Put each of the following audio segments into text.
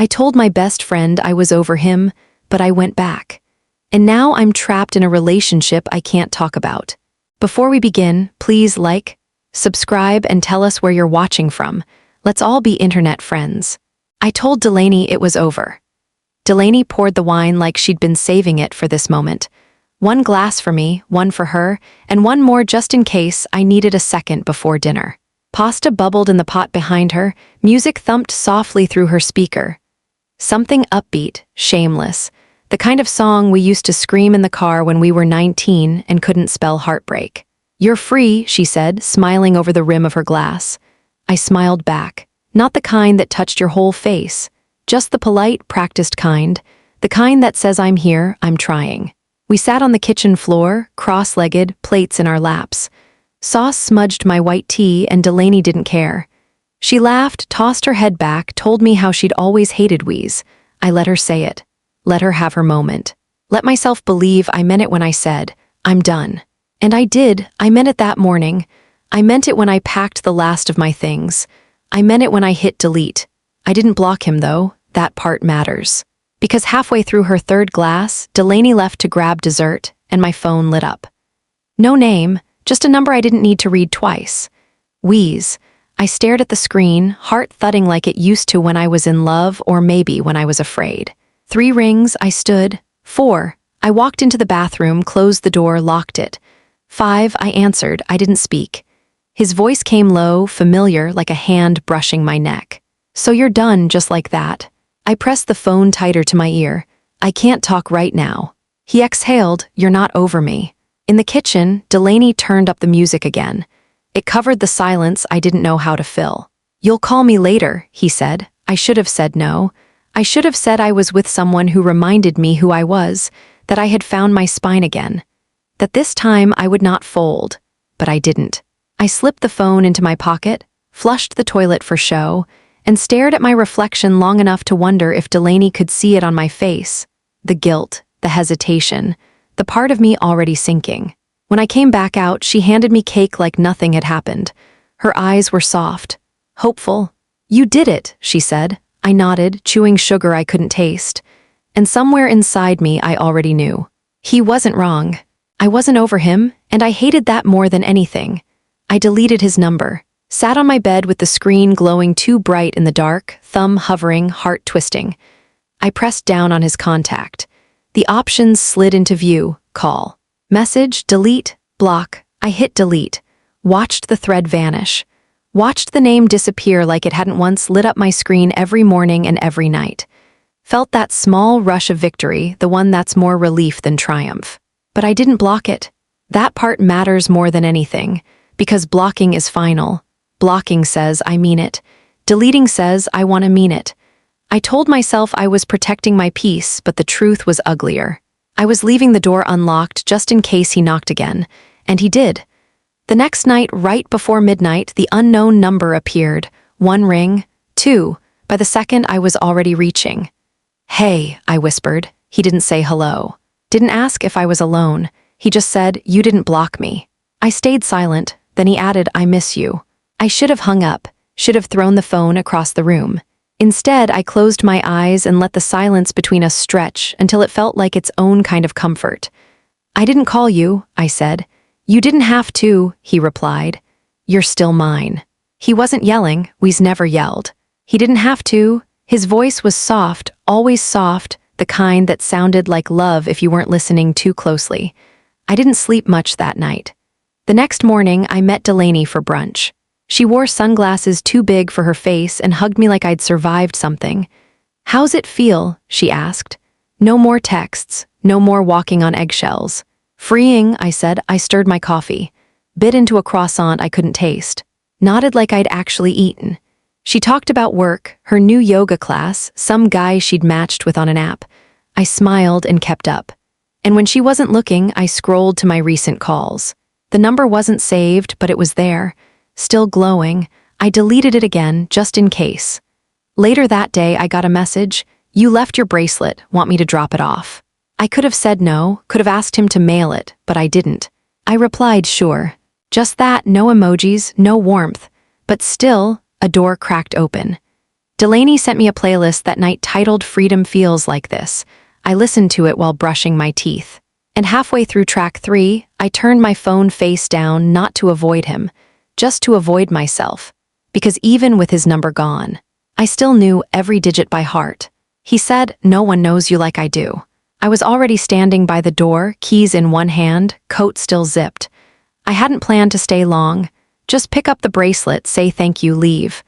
I told my best friend I was over him, but I went back. And now I'm trapped in a relationship I can't talk about. Before we begin, please like, subscribe, and tell us where you're watching from. Let's all be internet friends. I told Delaney it was over. Delaney poured the wine like she'd been saving it for this moment. One glass for me, one for her, and one more just in case I needed a second before dinner. Pasta bubbled in the pot behind her, music thumped softly through her speaker. Something upbeat, shameless, the kind of song we used to scream in the car when we were 19 and couldn't spell heartbreak. "You're free," she said, smiling over the rim of her glass. I smiled back, not the kind that touched your whole face, just the polite, practiced kind, the kind that says I'm here, I'm trying. We sat on the kitchen floor, cross-legged, plates in our laps. Sauce smudged my white tea and Delaney didn't care. She laughed, tossed her head back, told me how she'd always hated wheeze. I let her say it. Let her have her moment. Let myself believe I meant it when I said, I'm done. And I did. I meant it that morning. I meant it when I packed the last of my things. I meant it when I hit delete. I didn't block him though. That part matters. Because halfway through her third glass, Delaney left to grab dessert, and my phone lit up. No name, just a number I didn't need to read twice. Wheeze. I stared at the screen, heart thudding like it used to when I was in love or maybe when I was afraid. 3 rings, I stood. 4. I walked into the bathroom, closed the door, locked it. 5. I answered, I didn't speak. His voice came low, familiar, like a hand brushing my neck. So you're done, just like that. I pressed the phone tighter to my ear. I can't talk right now. He exhaled, you're not over me. In the kitchen, Delaney turned up the music again. It covered the silence I didn't know how to fill. You'll call me later, he said. I should have said no. I should have said I was with someone who reminded me who I was, that I had found my spine again. That this time I would not fold. But I didn't. I slipped the phone into my pocket, flushed the toilet for show, and stared at my reflection long enough to wonder if Delaney could see it on my face. The guilt, the hesitation, the part of me already sinking. When I came back out, she handed me cake like nothing had happened. Her eyes were soft, hopeful. You did it, she said. I nodded, chewing sugar I couldn't taste. And somewhere inside me I already knew. He wasn't wrong. I wasn't over him, and I hated that more than anything. I deleted his number, sat on my bed with the screen glowing too bright in the dark, thumb hovering, heart twisting. I pressed down on his contact. The options slid into view, call. Message, delete, block. I hit delete. Watched the thread vanish. Watched the name disappear like it hadn't once lit up my screen every morning and every night. Felt that small rush of victory, the one that's more relief than triumph. But I didn't block it. That part matters more than anything, because blocking is final. Blocking says I mean it. Deleting says I want to mean it. I told myself I was protecting my peace, but the truth was uglier. I was leaving the door unlocked just in case he knocked again, and he did. The next night, right before midnight, the unknown number appeared. 1 ring, 2. By the second, I was already reaching. Hey, I whispered. He didn't say hello. Didn't ask if I was alone. He just said, you didn't block me. I stayed silent. Then he added, I miss you. I should have hung up, should have thrown the phone across the room. Instead, I closed my eyes and let the silence between us stretch until it felt like its own kind of comfort. I didn't call you, I said. You didn't have to, he replied. You're still mine. He wasn't yelling, we's never yelled. He didn't have to. His voice was soft, always soft, the kind that sounded like love if you weren't listening too closely. I didn't sleep much that night. The next morning, I met Delaney for brunch. She wore sunglasses too big for her face and hugged me like I'd survived something. How's it feel? She asked. No more texts, no more walking on eggshells. Freeing, I said. I stirred my coffee. Bit into a croissant I couldn't taste. Nodded like I'd actually eaten. She talked about work, her new yoga class, some guy she'd matched with on an app. I smiled and kept up. And when she wasn't looking, I scrolled to my recent calls. The number wasn't saved, but it was there. Still glowing. I deleted it again, just in case. Later that day, I got a message. You left your bracelet, want me to drop it off? I could have said no, could have asked him to mail it, but I didn't. I replied, sure. Just that, no emojis, no warmth. But still, a door cracked open. Delaney sent me a playlist that night titled Freedom Feels Like This. I listened to it while brushing my teeth. And halfway through track 3, I turned my phone face down, not to avoid him, just to avoid myself. Because even with his number gone, I still knew every digit by heart. He said, "No one knows you like I do." I was already standing by the door, keys in one hand, coat still zipped. I hadn't planned to stay long. Just pick up the bracelet, say thank you, leave.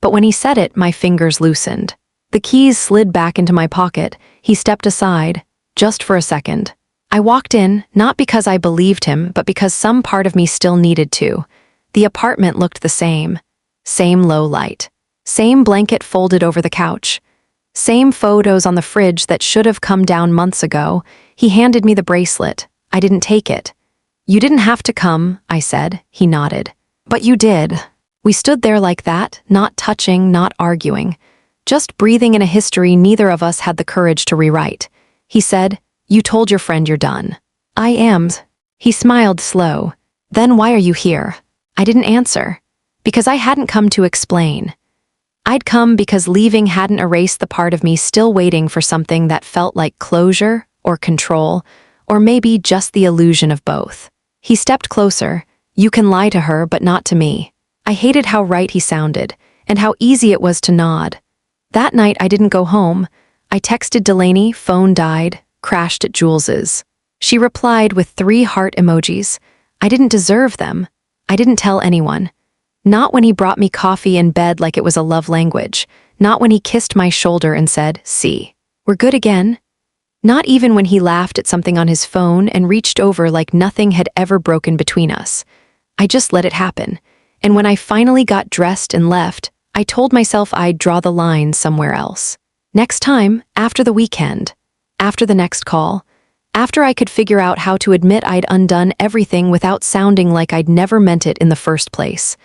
But when he said it, my fingers loosened. The keys slid back into my pocket. He stepped aside, just for a second. I walked in, not because I believed him, but because some part of me still needed to. The apartment looked the same. Same low light. Same blanket folded over the couch. Same photos on the fridge that should have come down months ago. He handed me the bracelet. I didn't take it. "You didn't have to come," I said. He nodded. "But you did." We stood there like that, not touching, not arguing. Just breathing in a history neither of us had the courage to rewrite. He said, "You told your friend you're done." "I am." He smiled slow. "Then why are you here?" I didn't answer. Because I hadn't come to explain. I'd come because leaving hadn't erased the part of me still waiting for something that felt like closure or control, or maybe just the illusion of both. He stepped closer. "You can lie to her, but not to me." I hated how right he sounded, and how easy it was to nod. That night I didn't go home. I texted Delaney, phone died, crashed at Jules's. She replied with 3 heart emojis. I didn't deserve them. I didn't tell anyone. Not when he brought me coffee in bed like it was a love language. Not when he kissed my shoulder and said, "See, we're good again." Not even when he laughed at something on his phone and reached over like nothing had ever broken between us. I just let it happen. And when I finally got dressed and left, I told myself I'd draw the line somewhere else. Next time, after the weekend, after the next call, after I could figure out how to admit I'd undone everything without sounding like I'd never meant it in the first place.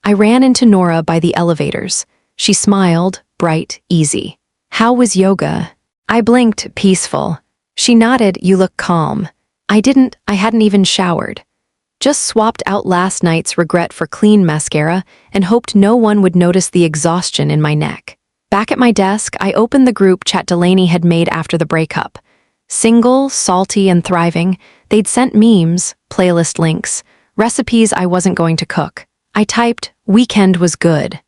I ran into Nora by the elevators. She smiled, bright, easy. "How was yoga?" I blinked, peaceful. She nodded, "You look calm." I didn't, I hadn't even showered. Just swapped out last night's regret for clean mascara and hoped no one would notice the exhaustion in my neck. Back at my desk, I opened the group chat Delaney had made after the breakup. Single, salty, and thriving, they'd sent memes, playlist links, recipes I wasn't going to cook. I typed, "Weekend was good,"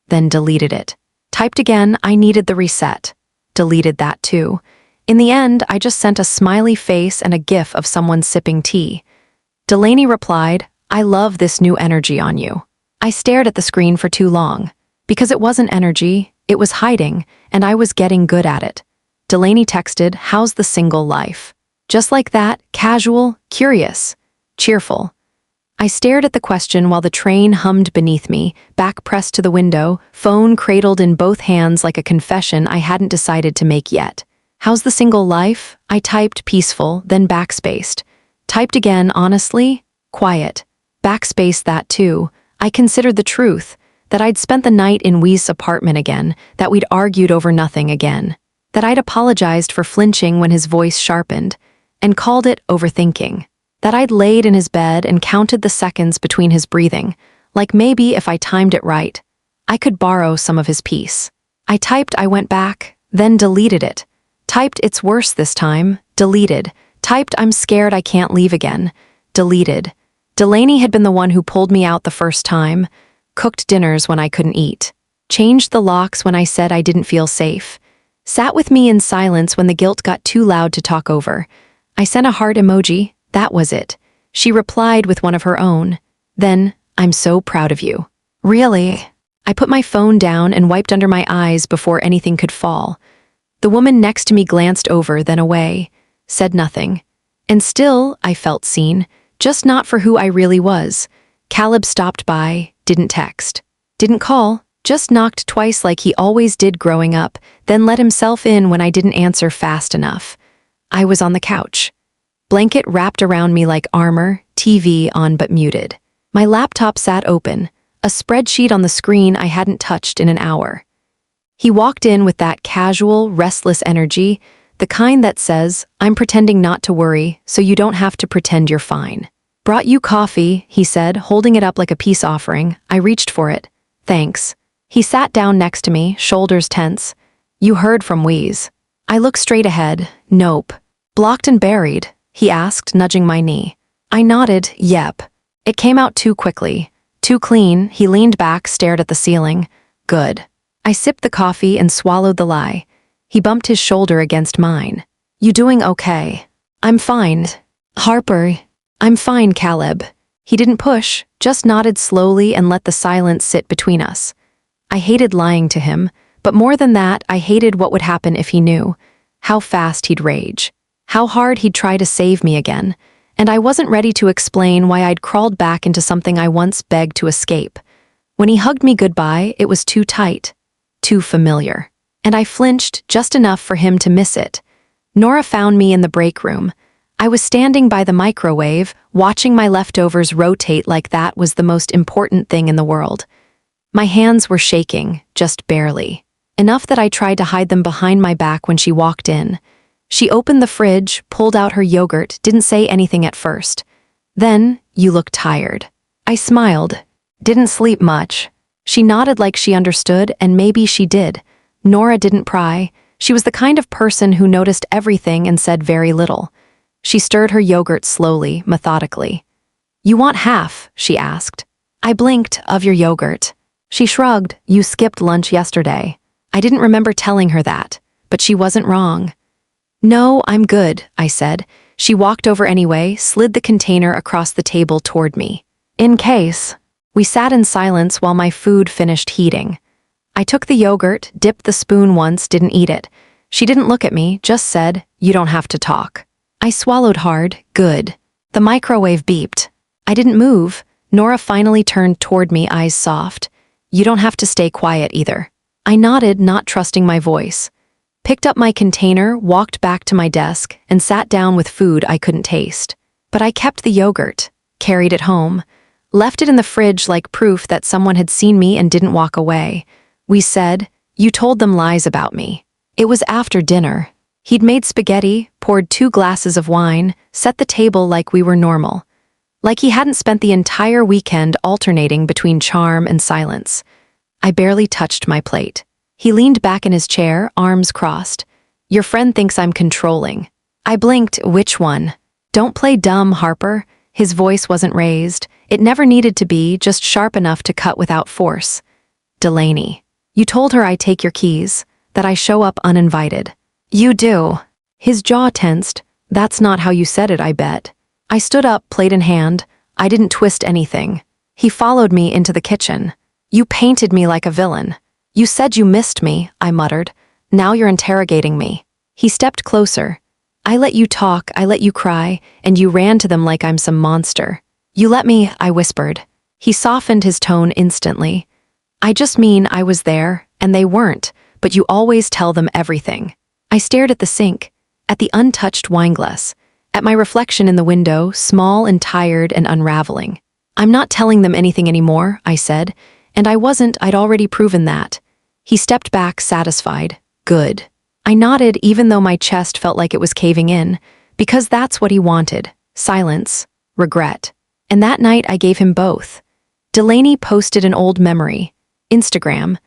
then deleted it. Typed again, "I needed the reset." Deleted that too. In the end, I just sent a smiley face and a gif of someone sipping tea. Delaney replied, "I love this new energy on you." I stared at the screen for too long. Because it wasn't energy, it was hiding, and I was getting good at it. Delaney texted, "How's the single life?" Just like that, casual, curious, cheerful. I stared at the question while the train hummed beneath me, back pressed to the window, phone cradled in both hands like a confession I hadn't decided to make yet. "How's the single life?" I typed, peaceful, then backspaced. Typed again, honestly, quiet. Backspaced that too. I considered the truth, that I'd spent the night in Wee's apartment again, that we'd argued over nothing again, that I'd apologized for flinching when his voice sharpened, and called it overthinking. That I'd laid in his bed and counted the seconds between his breathing, like maybe if I timed it right, I could borrow some of his peace. I typed, I went back, then deleted it. Typed, "It's worse this time," deleted. Typed, "I'm scared I can't leave again," deleted. Delaney had been the one who pulled me out the first time, cooked dinners when I couldn't eat, changed the locks when I said I didn't feel safe, sat with me in silence when the guilt got too loud to talk over. I sent a heart emoji. That was it. She replied with one of her own. Then, "I'm so proud of you." Really? I put my phone down and wiped under my eyes before anything could fall. The woman next to me glanced over, then away, said nothing. And still, I felt seen, just not for who I really was. Caleb stopped by, didn't text, didn't call, just knocked twice like he always did growing up, then let himself in when I didn't answer fast enough. I was on the couch. Blanket wrapped around me like armor, TV on but muted. My laptop sat open, a spreadsheet on the screen I hadn't touched in an hour. He walked in with that casual, restless energy, the kind that says, "I'm pretending not to worry, so you don't have to pretend you're fine." "Brought you coffee," he said, holding it up like a peace offering. I reached for it. "Thanks." He sat down next to me, shoulders tense. You heard from Wheeze. I looked straight ahead. Nope. Blocked and buried? He asked, nudging my knee. I nodded, yep. It came out too quickly. Too clean. He leaned back, stared at the ceiling. Good. I sipped the coffee and swallowed the lie. He bumped his shoulder against mine. You doing okay? I'm fine. Harper. I'm fine, Caleb. He didn't push, just nodded slowly and let the silence sit between us. I hated lying to him, but more than that, I hated what would happen if he knew. How fast he'd rage. How hard he'd try to save me again. And I wasn't ready to explain why I'd crawled back into something I once begged to escape. When he hugged me goodbye, it was too tight. Too familiar. And I flinched just enough for him to miss it. Nora found me in the break room. I was standing by the microwave, watching my leftovers rotate like that was the most important thing in the world. My hands were shaking, just barely. Enough that I tried to hide them behind my back when she walked in. She opened the fridge, pulled out her yogurt, didn't say anything at first. Then, you look tired. I smiled. Didn't sleep much. She nodded like she understood, and maybe she did. Nora didn't pry. She was the kind of person who noticed everything and said very little. She stirred her yogurt slowly, methodically. You want half? She asked. I blinked. Of your yogurt. She shrugged. You skipped lunch yesterday. I didn't remember telling her that, but she wasn't wrong. No, I'm good, I said. She walked over anyway, slid the container across the table toward me. In case. We sat in silence while my food finished heating. I took the yogurt, dipped the spoon once, didn't eat it. She didn't look at me, just said, you don't have to talk. I swallowed hard. Good. The microwave beeped. I didn't move. Nora finally turned toward me, eyes soft. You don't have to stay quiet either. I nodded, not trusting my voice. Picked up my container, walked back to my desk, and sat down with food I couldn't taste. But I kept the yogurt, carried it home, left it in the fridge like proof that someone had seen me and didn't walk away. We said, you told them lies about me. It was after dinner. He'd made spaghetti, poured 2 glasses of wine, set the table like we were normal. Like he hadn't spent the entire weekend alternating between charm and silence. I barely touched my plate. He leaned back in his chair, arms crossed. Your friend thinks I'm controlling. I blinked. Which one? Don't play dumb, Harper. His voice wasn't raised. It never needed to be, just sharp enough to cut without force. Delaney. You told her I take your keys, that I show up uninvited. You do. His jaw tensed. That's not how you said it, I bet. I stood up, plate in hand. I didn't twist anything. He followed me into the kitchen. You painted me like a villain. You said you missed me, I muttered. Now you're interrogating me. He stepped closer. I let you talk, I let you cry, and you ran to them like I'm some monster. You let me, I whispered. He softened his tone instantly. I just mean I was there, and they weren't, but you always tell them everything. I stared at the sink, at the untouched wineglass, at my reflection in the window, small and tired and unraveling. I'm not telling them anything anymore, I said, and I wasn't, I'd already proven that. He stepped back, satisfied. Good. I nodded even though my chest felt like it was caving in, because that's what he wanted. Silence. Regret. And that night I gave him both. Delaney posted an old memory. Instagram.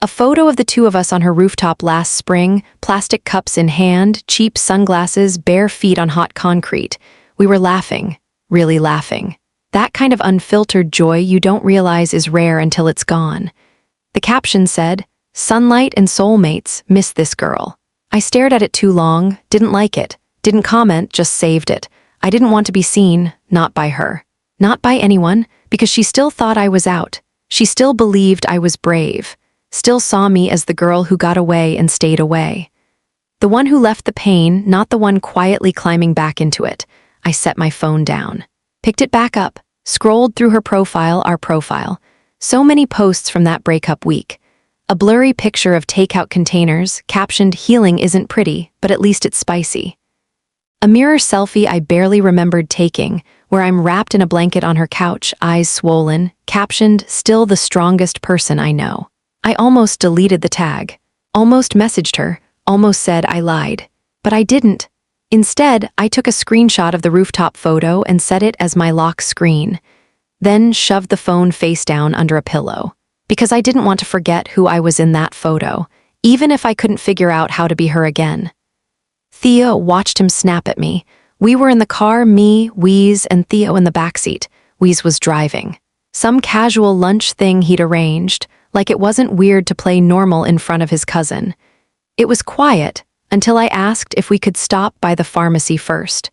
A photo of the two of us on her rooftop last spring, plastic cups in hand, cheap sunglasses, bare feet on hot concrete. We were laughing. Really laughing. That kind of unfiltered joy you don't realize is rare until it's gone. The caption said, Sunlight and soulmates, miss this girl. I stared at it too long, didn't like it, didn't comment, just saved it. I didn't want to be seen, not by her. Not by anyone, because she still thought I was out. She still believed I was brave. Still saw me as the girl who got away and stayed away. The one who left the pain, not the one quietly climbing back into it. I set my phone down. Picked it back up, scrolled through her profile, our profile. So many posts from that breakup week. A blurry picture of takeout containers, captioned, healing isn't pretty, but at least it's spicy. A mirror selfie I barely remembered taking, where I'm wrapped in a blanket on her couch, eyes swollen, captioned, still the strongest person I know. I almost deleted the tag. Almost messaged her, almost said I lied. But I didn't. Instead, I took a screenshot of the rooftop photo and set it as my lock screen. Then shoved the phone face down under a pillow. because I didn't want to forget who I was in that photo, even if I couldn't figure out how to be her again. Theo watched him snap at me. We were in the car, me, Wheeze, and Theo in the backseat. Wheeze was driving. Some casual lunch thing he'd arranged, like it wasn't weird to play normal in front of his cousin. It was quiet until I asked if we could stop by the pharmacy first.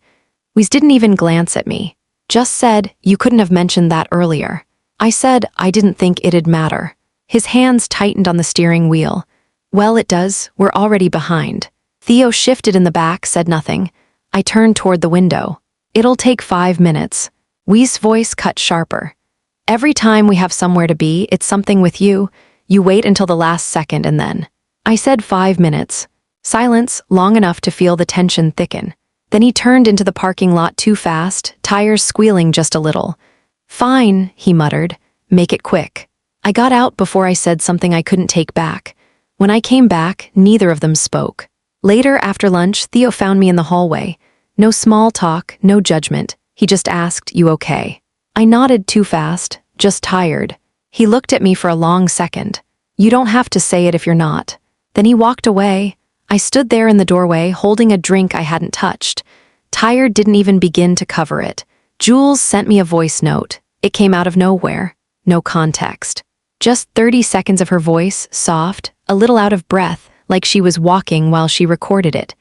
Wheeze didn't even glance at me, just said, "You couldn't have mentioned that earlier." I said I didn't think it'd matter. His hands tightened on the steering wheel. "Well, it does. We're already behind." Theo shifted in the back, said nothing. I turned toward the window. "It'll take 5 minutes." Wheeze's voice cut sharper. "Every time we have somewhere to be, it's something with you. You wait until the last second and then." I said 5 minutes. Silence, long enough to feel the tension thicken. Then he turned into the parking lot too fast, tires squealing just a little. "Fine," he muttered. "Make it quick." I got out before I said something I couldn't take back. When I came back, neither of them spoke. Later, after lunch, Theo found me in the hallway. No small talk, no judgment. He just asked, "You okay?" I nodded too fast, "Just tired." He looked at me for a long second. "You don't have to say it if you're not." Then he walked away. I stood there in the doorway, holding a drink I hadn't touched. Tired didn't even begin to cover it. Jules sent me a voice note. It came out of nowhere. No context. Just 30 seconds of her voice, soft, a little out of breath, like she was walking while she recorded it.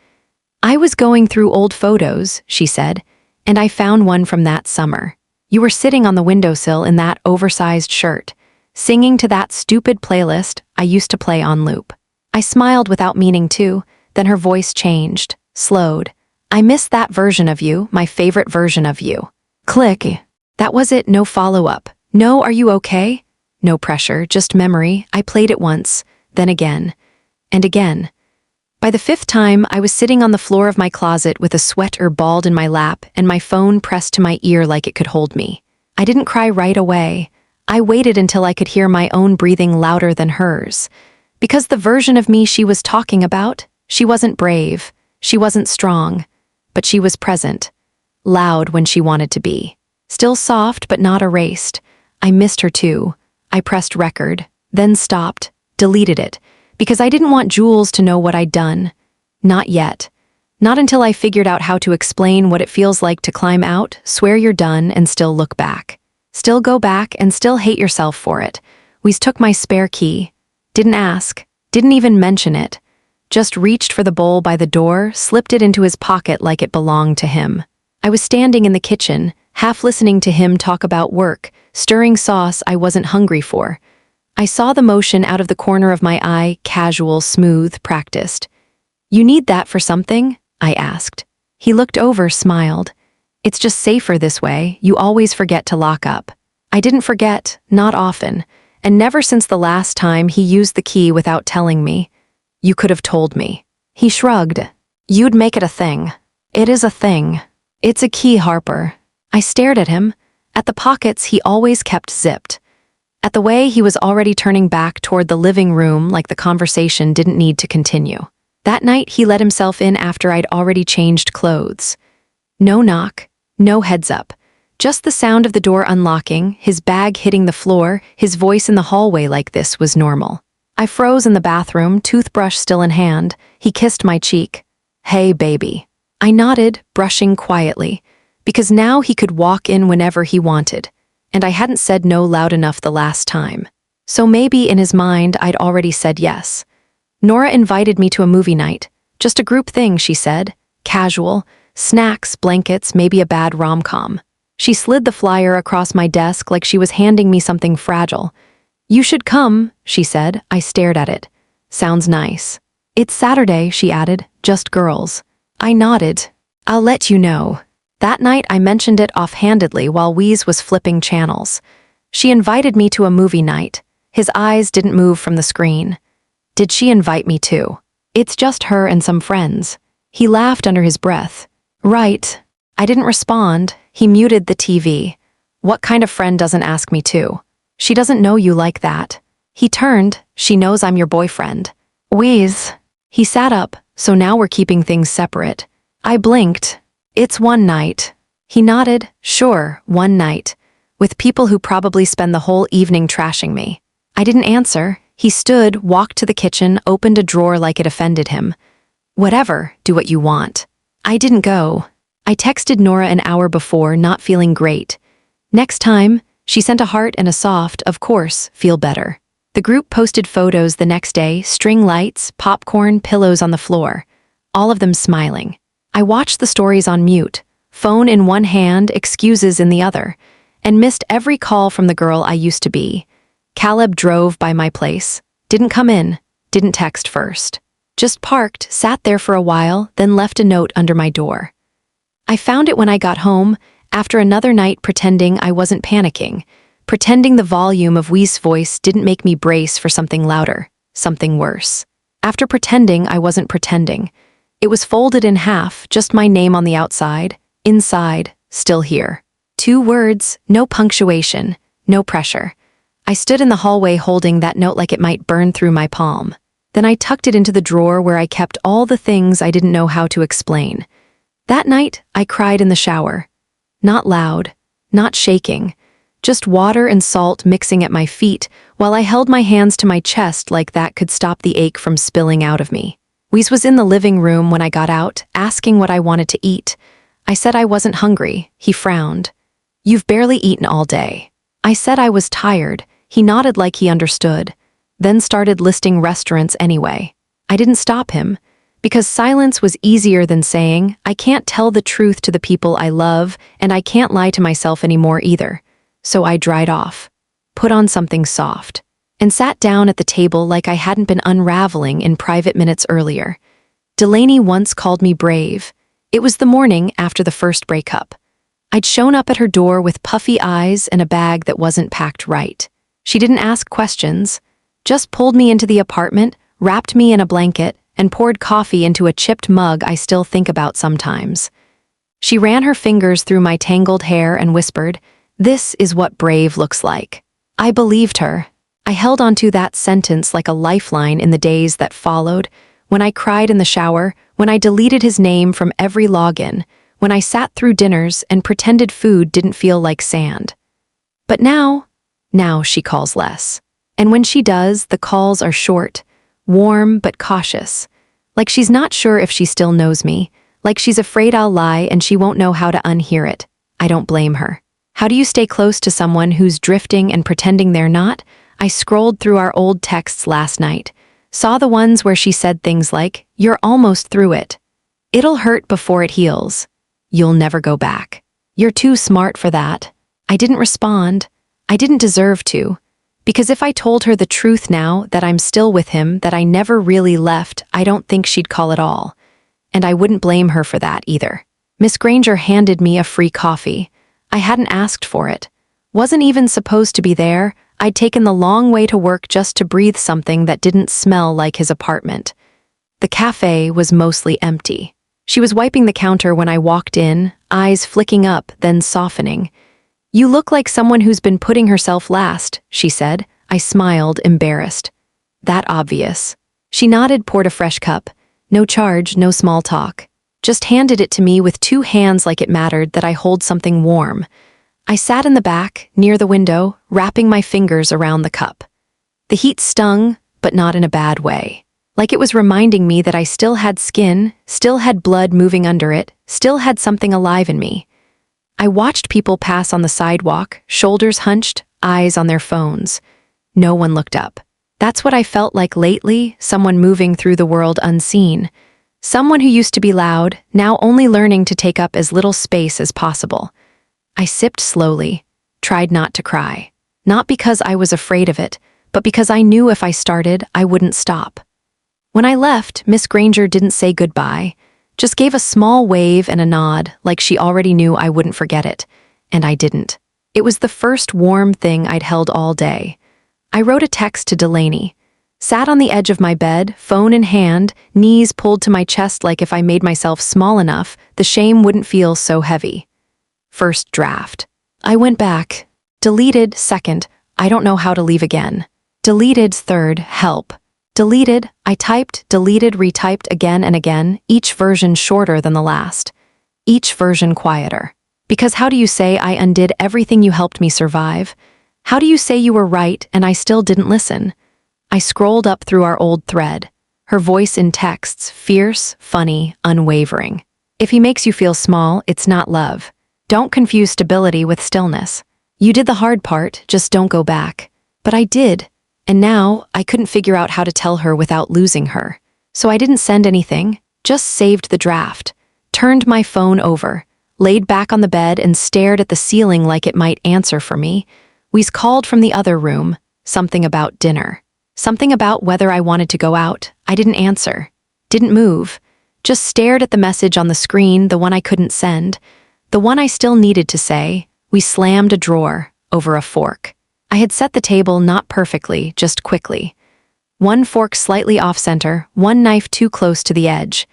"I was going through old photos," she said, "and I found one from that summer. You were sitting on the windowsill in that oversized shirt, singing to that stupid playlist I used to play on loop." I smiled without meaning to, then her voice changed, slowed. "I miss that version of you, my favorite version of you." Click. That was it, no follow-up. No, "Are you okay?" No pressure, just memory. I played it once, then again, and again. By the 5th time, I was sitting on the floor of my closet with a sweater balled in my lap and my phone pressed to my ear like it could hold me. I didn't cry right away. I waited until I could hear my own breathing louder than hers. Because the version of me she was talking about, she wasn't brave, she wasn't strong, but she was present. Loud when she wanted to be. Still soft but not erased. I missed her too. I pressed record, then stopped, deleted it, because I didn't want Jules to know what I'd done. Not yet. Not until I figured out how to explain what it feels like to climb out, swear you're done, and still look back. Still go back and still hate yourself for it. Wheeze took my spare key. Didn't ask, didn't even mention it. Just reached for the bowl by the door, slipped it into his pocket like it belonged to him. I was standing in the kitchen, half listening to him talk about work, stirring sauce I wasn't hungry for. I saw the motion out of the corner of my eye, casual, smooth, practiced. "You need that for something?" I asked. He looked over, smiled. "It's just safer this way, you always forget to lock up." I didn't forget, not often, and never since the last time he used the key without telling me. "You could have told me." He shrugged. "You'd make it a thing." "It is a thing. It's a key, Harper." I stared at him, at the pockets he always kept zipped, at the way he was already turning back toward the living room like the conversation didn't need to continue. That night he let himself in after I'd already changed clothes. No knock, no heads up. Just the sound of the door unlocking, his bag hitting the floor, his voice in the hallway like this was normal. I froze in the bathroom, toothbrush still in hand. He kissed my cheek. "Hey, baby." I nodded, brushing quietly, because now he could walk in whenever he wanted, and I hadn't said no loud enough the last time. So maybe in his mind I'd already said yes. Nora invited me to a movie night. Just a group thing, she said. Casual. Snacks, blankets, maybe a bad rom-com. She slid the flyer across my desk like she was handing me something fragile. "You should come," she said. I stared at it. "Sounds nice." "It's Saturday," she added. "Just girls." I nodded. "I'll let you know." That night I mentioned it offhandedly while Wheeze was flipping channels. She invited me to a movie night. His eyes didn't move from the screen. Did she invite me too? "It's just her and some friends." He laughed under his breath. "Right." I didn't respond. He muted the TV. "What kind of friend doesn't ask me to? She doesn't know you like that." He turned. "She knows I'm your boyfriend." "Wheeze." He sat up, so now we're keeping things separate. I blinked. "It's one night." He nodded. "Sure, one night. With people who probably spend the whole evening trashing me." I didn't answer. He stood, walked to the kitchen, opened a drawer like it offended him. Whatever, do what you want. I didn't go. I texted Nora an hour before, not feeling great. Next time, she sent a heart and a soft, of course, feel better. The group posted photos the next day, string lights, popcorn, pillows on the floor. All of them smiling. I watched the stories on mute, phone in one hand, excuses in the other, and missed every call from the girl I used to be. Caleb drove by my place, didn't come in, didn't text first. Just parked, sat there for a while, then left a note under my door. I found it when I got home, after another night pretending I wasn't panicking, pretending the volume of Wee's voice didn't make me brace for something louder, something worse. After pretending I wasn't pretending, it was folded in half, just my name on the outside, inside, still here. 2 words, no punctuation, no pressure. I stood in the hallway holding that note like it might burn through my palm. Then I tucked it into the drawer where I kept all the things I didn't know how to explain. That night, I cried in the shower. Not loud, not shaking, just water and salt mixing at my feet while I held my hands to my chest like that could stop the ache from spilling out of me. Wees was in the living room when I got out, asking what I wanted to eat. I said I wasn't hungry. He frowned. You've barely eaten all day. I said I was tired. He nodded like he understood, then started listing restaurants anyway. I didn't stop him, because silence was easier than saying, I can't tell the truth to the people I love, and I can't lie to myself anymore either. So I dried off, put on something soft, and sat down at the table like I hadn't been unraveling in private minutes earlier. Delaney once called me brave. It was the morning after the first breakup. I'd shown up at her door with puffy eyes and a bag that wasn't packed right. She didn't ask questions, just pulled me into the apartment, wrapped me in a blanket, and poured coffee into a chipped mug I still think about sometimes. She ran her fingers through my tangled hair and whispered, "This is what brave looks like." I believed her. I held onto that sentence like a lifeline in the days that followed, when I cried in the shower, when I deleted his name from every login, when I sat through dinners and pretended food didn't feel like sand. But now she calls less. And when she does, the calls are short, warm but cautious. Like she's not sure if she still knows me, like she's afraid I'll lie and she won't know how to unhear it. I don't blame her. How do you stay close to someone who's drifting and pretending they're not? I scrolled through our old texts last night, saw the ones where she said things like, "You're almost through it. It'll hurt before it heals. You'll never go back. You're too smart for that." I didn't respond. I didn't deserve to. Because if I told her the truth now, that I'm still with him, that I never really left, I don't think she'd call it all. And I wouldn't blame her for that either. Miss Granger handed me a free coffee. I hadn't asked for it. Wasn't even supposed to be there. I'd taken the long way to work just to breathe something that didn't smell like his apartment. The cafe was mostly empty. She was wiping the counter when I walked in, eyes flicking up, then softening. "You look like someone who's been putting herself last," she said. I smiled, embarrassed. That obvious. She nodded, poured a fresh cup. No charge, no small talk. Just handed it to me with 2 hands like it mattered that I hold something warm. I sat in the back, near the window, wrapping my fingers around the cup. The heat stung, but not in a bad way. Like it was reminding me that I still had skin, still had blood moving under it, still had something alive in me. I watched people pass on the sidewalk, shoulders hunched, eyes on their phones. No one looked up. That's what I felt like lately, someone moving through the world unseen. Someone who used to be loud, now only learning to take up as little space as possible. I sipped slowly, tried not to cry. Not because I was afraid of it, but because I knew if I started, I wouldn't stop. When I left, Miss Granger didn't say goodbye, just gave a small wave and a nod like she already knew I wouldn't forget it, and I didn't. It was the first warm thing I'd held all day. I wrote a text to Delaney, sat on the edge of my bed, phone in hand, knees pulled to my chest like if I made myself small enough, the shame wouldn't feel so heavy. First draft. I went back. Deleted, second, I don't know how to leave again. Deleted, third, help. Deleted, I typed, deleted, retyped again and again, each version shorter than the last. Each version quieter. Because how do you say I undid everything you helped me survive? How do you say you were right and I still didn't listen? I scrolled up through our old thread, her voice in texts, fierce, funny, unwavering. If he makes you feel small, it's not love. Don't confuse stability with stillness. You did the hard part, just don't go back. But I did, and now I couldn't figure out how to tell her without losing her. So I didn't send anything, just saved the draft, turned my phone over, laid back on the bed and stared at the ceiling like it might answer for me. We's called from the other room, something about dinner. Something about whether I wanted to go out. I didn't answer. Didn't move. Just stared at the message on the screen, the one I couldn't send. The one I still needed to say. We slammed a drawer over a fork. I had set the table not perfectly, just quickly. One fork slightly off-center, one knife too close to the edge.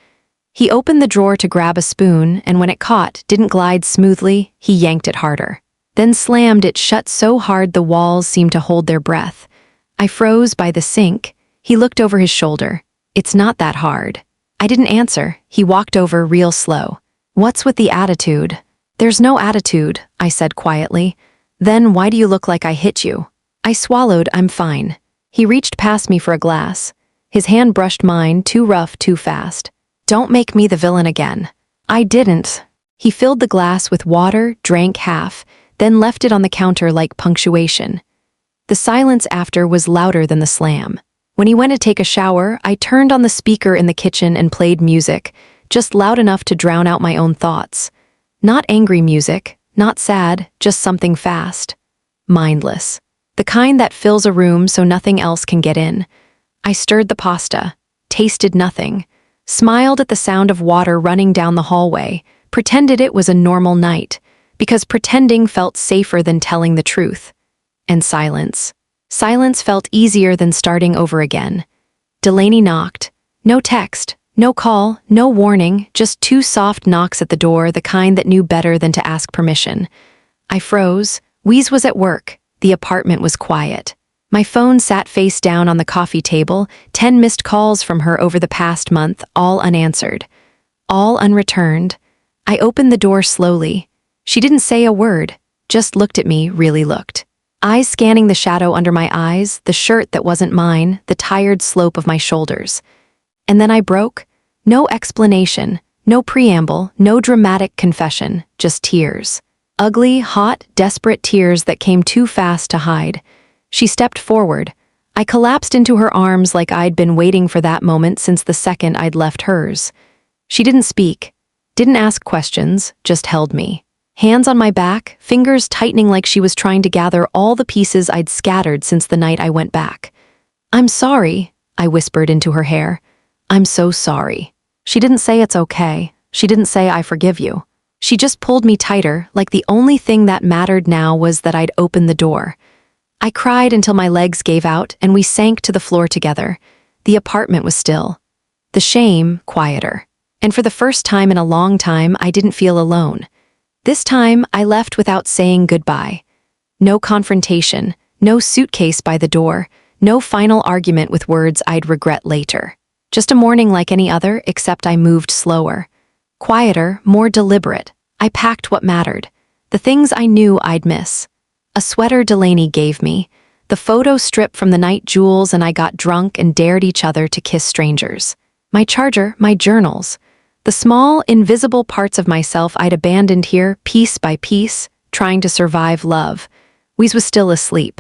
He opened the drawer to grab a spoon, and when it caught, didn't glide smoothly, he yanked it harder. Then slammed it shut so hard the walls seemed to hold their breath. I froze by the sink. He looked over his shoulder. It's not that hard. I didn't answer. He walked over real slow. What's with the attitude? There's no attitude, I said quietly. Then why do you look like I hit you? I swallowed, I'm fine. He reached past me for a glass. His hand brushed mine, too rough, too fast. Don't make me the villain again. I didn't. He filled the glass with water, drank half, then left it on the counter like punctuation. The silence after was louder than the slam. When he went to take a shower, I turned on the speaker in the kitchen and played music, just loud enough to drown out my own thoughts. Not angry music, not sad, just something fast. Mindless. The kind that fills a room so nothing else can get in. I stirred the pasta, tasted nothing, smiled at the sound of water running down the hallway, pretended it was a normal night, because pretending felt safer than telling the truth. And silence. Silence felt easier than starting over again. Delaney knocked. No text, no call, no warning, just two soft knocks at the door, the kind that knew better than to ask permission. I froze. Wheeze was at work. The apartment was quiet. My phone sat face down on the coffee table, 10 missed calls from her over the past month, all unanswered. All unreturned. I opened the door slowly. She didn't say a word, just looked at me, really looked. Eyes scanning the shadow under my eyes, the shirt that wasn't mine, the tired slope of my shoulders. And then I broke. No explanation, no preamble, no dramatic confession, just tears. Ugly, hot, desperate tears that came too fast to hide. She stepped forward. I collapsed into her arms like I'd been waiting for that moment since the second I'd left hers. She didn't speak, didn't ask questions, just held me. Hands on my back, fingers tightening like she was trying to gather all the pieces I'd scattered since the night I went back. I'm sorry, I whispered into her hair. I'm so sorry. She didn't say it's okay. She didn't say I forgive you. She just pulled me tighter, like the only thing that mattered now was that I'd opened the door. I cried until my legs gave out and we sank to the floor together. The apartment was still. The shame, quieter. And for the first time in a long time, I didn't feel alone. This time, I left without saying goodbye. No confrontation, no suitcase by the door, no final argument with words I'd regret later. Just a morning like any other, except I moved slower. Quieter, more deliberate. I packed what mattered. The things I knew I'd miss. A sweater Delaney gave me, the photo strip from the night Jules and I got drunk and dared each other to kiss strangers. My charger, my journals. The small, invisible parts of myself I'd abandoned here, piece by piece, trying to survive love. Wheeze was still asleep.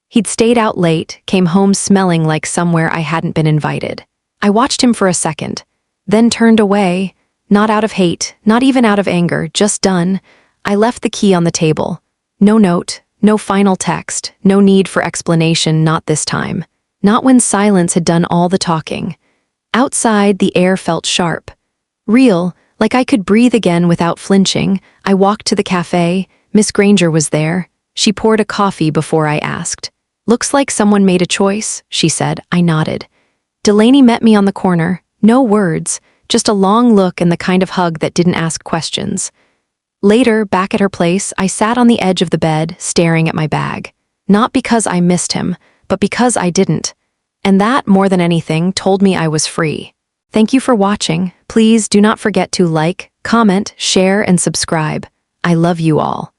He'd stayed out late, came home smelling like somewhere I hadn't been invited. I watched him for a second, then turned away, not out of hate, not even out of anger, just done. I left the key on the table. No note, no final text, no need for explanation, not this time. Not when silence had done all the talking. Outside, the air felt sharp. Real, like I could breathe again without flinching. I walked to the cafe. Miss Granger was there. She poured a coffee before I asked. Looks like someone made a choice, she said. I nodded. Delaney met me on the corner. No words, just a long look and the kind of hug that didn't ask questions. Later, back at her place, I sat on the edge of the bed, staring at my bag. Not because I missed him, but because I didn't. And that, more than anything, told me I was free. Thank you for watching. Please do not forget to like, comment, share, and subscribe. I love you all.